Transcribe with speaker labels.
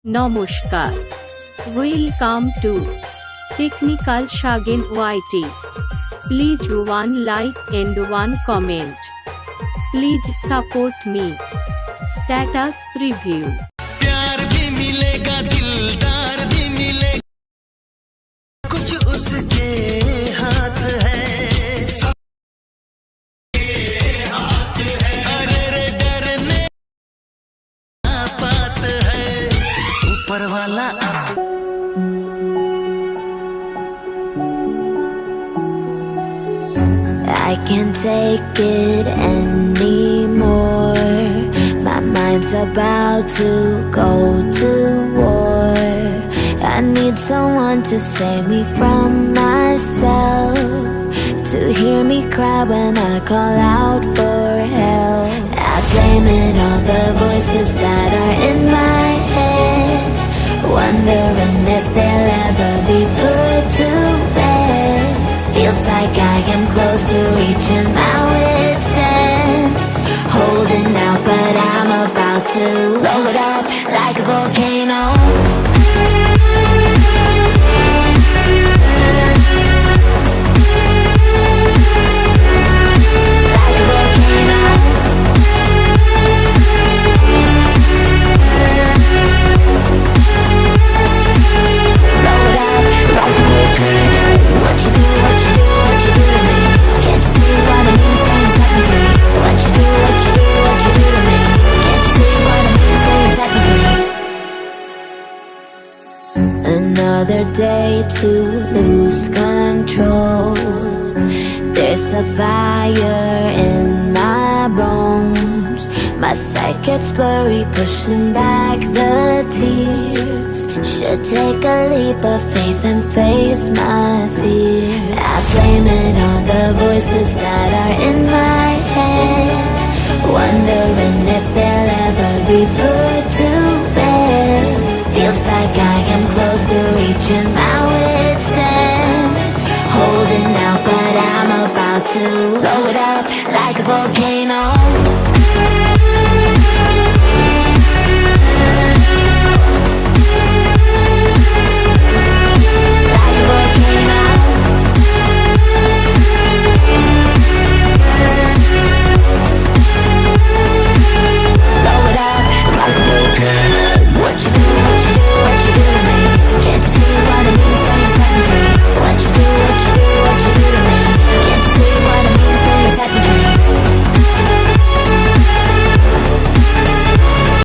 Speaker 1: Namaskar. Welcome to Technical Sagen YT. Please one like and one comment. Please support me. Status preview.
Speaker 2: प्यार भी मिलेगा दिलदार भी मिलेगा कुछ उसके हाथ है अरे रे डरने बात है ऊपर वाला
Speaker 3: I can't take it anymore. My mind's about to go to war. I need someone to save me from myself, to hear me cry when I call out for help. I blame it on the voices that are in my head, wondering if they'll ever be put to bed. Feels like I am close to reaching my wit's end, holding out but I'm about to blow it up like a volcano. Like a volcano. Blow it up like a volcano. What you do, what you do, what you do to me? Can't you see what it means when you set me free? What you do, what you do, what you do to me? Can't you see what it means when you set me free? Another day to lose control. There's a fire in my bones. My sight gets blurry, pushing back the tears. Should take a leap of faith and face my fear. I blame it on the voices that are in my head, wondering if they'll ever be put to